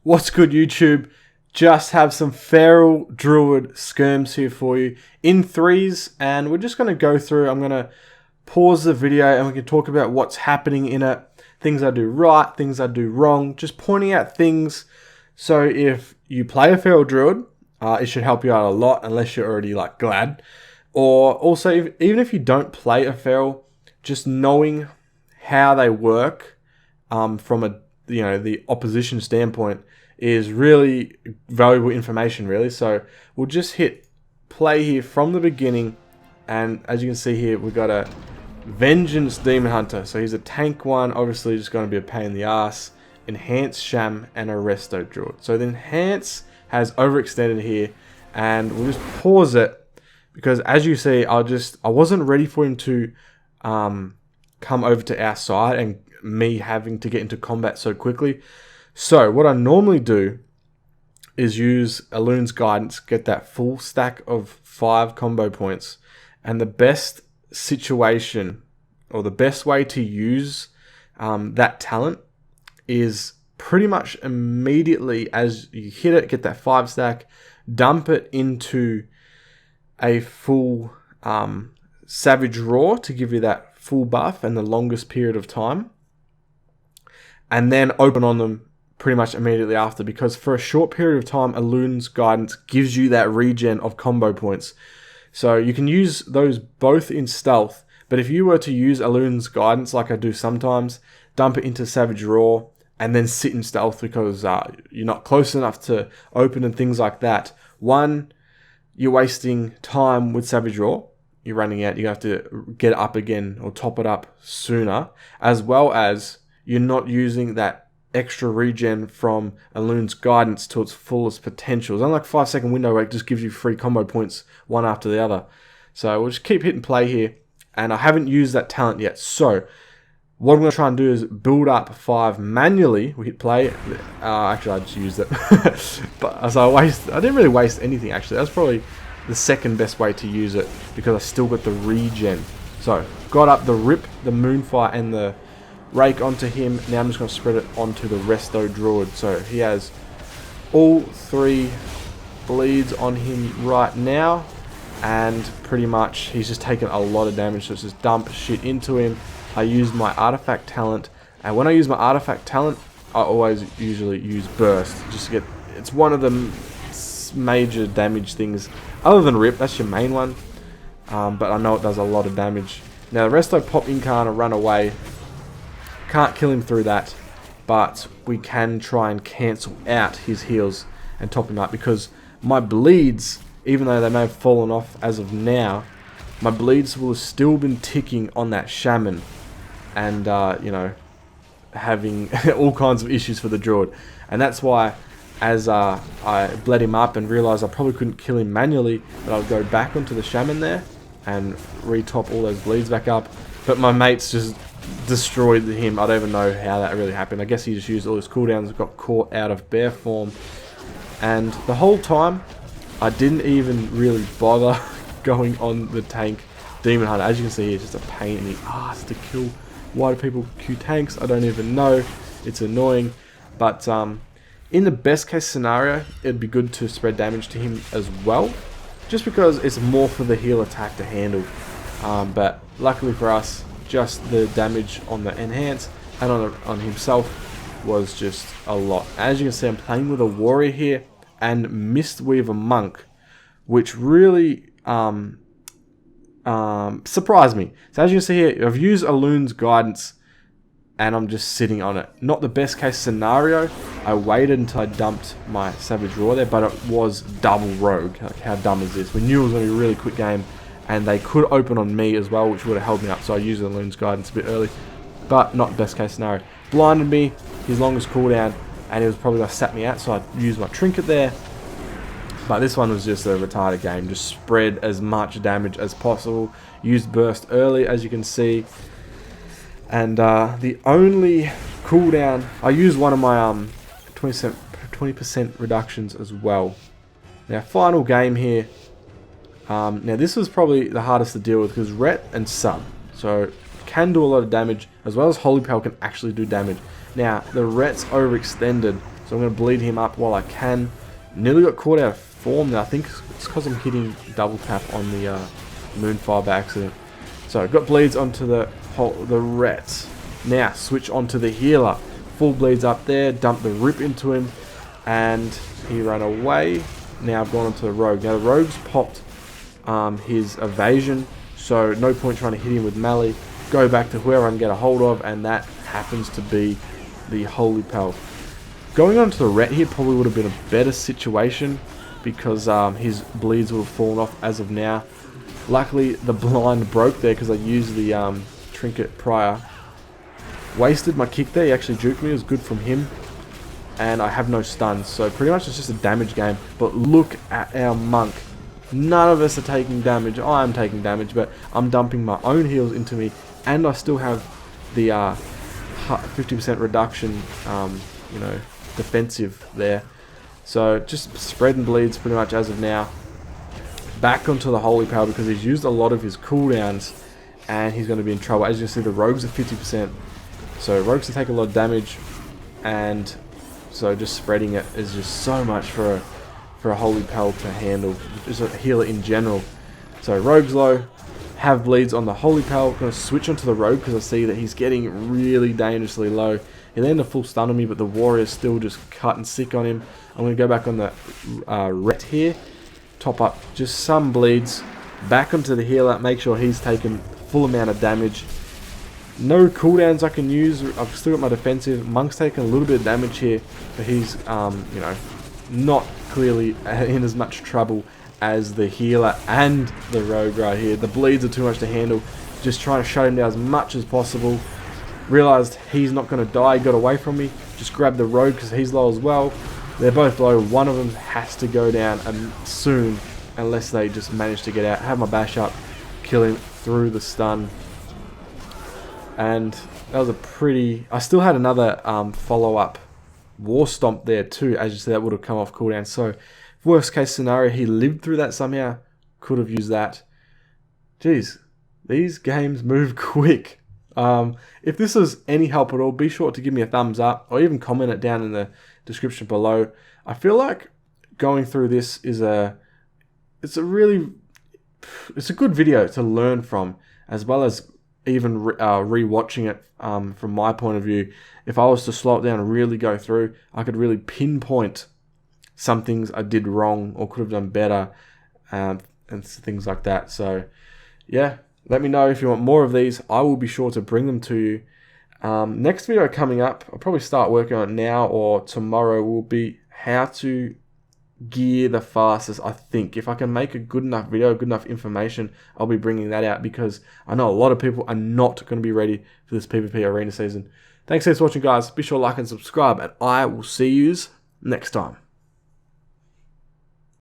What's good, YouTube? Just have some feral Druid Skirms here for you in 3's, and we're just going to go through. I'm going to pause the video and we can talk about what's happening in it, things I do right, things I do wrong, just pointing out things. So if you play a feral Druid, it should help you out a lot, unless you're already like glad. Or also, even if you don't play a feral, just knowing how they work from a the opposition standpoint is really valuable information, really. So we'll just hit play here from the beginning, and as you can see here, we've got a Vengeance Demon Hunter. So he's a tank one, obviously just going to be a pain in the ass. Enhance Sham and a Resto Druid. So the Enhance has overextended here, and we'll just pause it because, as you see, I wasn't ready for him to come over to our side and me having to get into combat so quickly. So what I normally do is use Elun's Guidance, get that full stack of 5 combo points, and the best situation or the best way to use that talent is pretty much immediately as you hit it, get that 5 stack, dump it into a full Savage Roar to give you that full buff and the longest period of time, and then open on them pretty much immediately after, because for a short period of time, Elun's Guidance gives you that regen of combo points. So you can use those both in stealth, but if you were to use Elun's Guidance like I do sometimes, dump it into Savage Roar and then sit in stealth because you're not close enough to open and things like that. One, you're wasting time with Savage Roar. You're running out. You have to get it up again or top it up sooner, as well as you're not using that extra regen from Elun's Guidance to its fullest potential. It's only like a 5-second window where it just gives you free combo points one after the other. So we'll just keep hitting play here, and I haven't used that talent yet. So what I'm going to try and do is build up 5 manually. We hit play. Actually, I just used it. But so I didn't really waste anything, actually. That's probably the second best way to use it because I still got the regen. So got up the Rip, the Moonfire, and the Rake onto him. Now I'm just going to spread it onto the Resto Druid. So he has all 3 bleeds on him right now, and pretty much he's just taken a lot of damage. So it's just dump shit into him. I used my artifact talent, and when I use my artifact talent, I always usually use burst just to get, it's one of the major damage things other than Rip. That's your main one, but I know it does a lot of damage. Now the Resto pop Incarna run away. Can't kill him through that, but we can try and cancel out his heals and top him up, because my bleeds, even though they may have fallen off as of now, my bleeds will have still been ticking on that shaman, and having all kinds of issues for the Druid. And that's why, as I bled him up and realized I probably couldn't kill him manually, that I'll go back onto the shaman there and retop all those bleeds back up. But my mates just destroyed him. I don't even know how that really happened. I guess he just used all his cooldowns, got caught out of bear form, and the whole time I didn't even really bother going on the tank Demon Hunter. As you can see here, it's just a pain in the ass to kill. Why do people queue tanks? I don't even know. It's annoying, but in the best case scenario, it'd be good to spread damage to him as well, just because it's more for the heal attack to handle. But luckily for us, just the damage on the Enhance and on himself was just a lot. As you can see, I'm playing with a Warrior here and Mistweaver Monk, which really surprised me. So as you can see here, I've used Elun's Guidance and I'm just sitting on it. Not the best case scenario. I waited until I dumped my Savage Roar there, but it was double Rogue. Like, how dumb is this? We knew it was going to be a really quick game, and they could open on me as well, which would have held me up. So I used Elun's Guidance a bit early, but not best case scenario. Blinded me, his longest cooldown, and it was probably going to sat me out, so I used my Trinket there. But this one was just a retarded game. Just spread as much damage as possible. Used burst early, as you can see. And the only cooldown, I used one of my 20% reductions as well. Now, final game here. Now this was probably the hardest to deal with because Ret and Sub, so can do a lot of damage, as well as Holy Pale can actually do damage. Now the Ret's overextended So I'm going to bleed him up while I can. Nearly got caught out of form there. I think it's because I'm hitting double tap on the Moonfire by accident. So I've got bleeds onto the Rets. Now switch onto the healer. Full bleeds up there. Dump the rip into him. And he ran away. Now I've gone onto the rogue. Now the rogue's popped his evasion. So no point trying to hit him with melee. Go back to whoever I can get a hold of. And that happens to be the Holy Pal. Going on to the Ret here probably would have been a better situation because his bleeds would have fallen off as of now. Luckily, the blind broke there because I used the trinket prior. Wasted my kick there. He actually juked me. It was good from him. And I have no stuns. So pretty much it's just a damage game. But look at our monk. None of us are taking damage. I am taking damage, but I'm dumping my own heals into me. And I still have the 50% reduction, you know, defensive there. So just spreading bleeds pretty much as of now. Back onto the Holy Power because he's used a lot of his cooldowns and he's going to be in trouble. As you can see, the rogues are 50%. So rogues can take a lot of damage, and so just spreading it is just so much for a Holy Pal to handle. Just a healer in general. So rogues low, have bleeds on the Holy Pal. Going to switch onto the rogue because I see that he's getting really dangerously low. He landed a full stun on me, but the warrior's still just cutting sick on him. I'm going to go back on the Ret here. Top up just some bleeds. Back onto the healer. Make sure he's taken full amount of damage. No cooldowns I can use. I've still got my defensive. Monk's taking a little bit of damage here, but he's, you know, not clearly in as much trouble as the healer and the rogue right here. The bleeds are too much to handle. Just trying to shut him down as much as possible. Realized he's not going to die. Got away from me. Just grabbed the rogue because he's low as well. They're both low. One of them has to go down soon, unless they just manage to get out. Have my bash up, kill him through the stun. And that was a pretty... I still had another follow-up War Stomp there too. As you see, that would have come off cooldown. So, worst case scenario, he lived through that somehow. Could have used that. Jeez, these games move quick. If this was any help at all, be sure to give me a thumbs up or even comment it down in the description below. I feel like going through this is it's a good video to learn from, as well as even re-watching it from my point of view. If I was to slow it down and really go through, I could really pinpoint some things I did wrong or could have done better, and things like that. So yeah, let me know if you want more of these. I will be sure to bring them to you. Next video coming up, I'll probably start working on it now or tomorrow, will be how to gear the fastest. I think if I can make a good enough video, good enough information, I'll be bringing that out because I know a lot of people are not going to be ready for this PvP arena season. Thanks for watching, guys. Be sure to like and subscribe, and I will see you next time.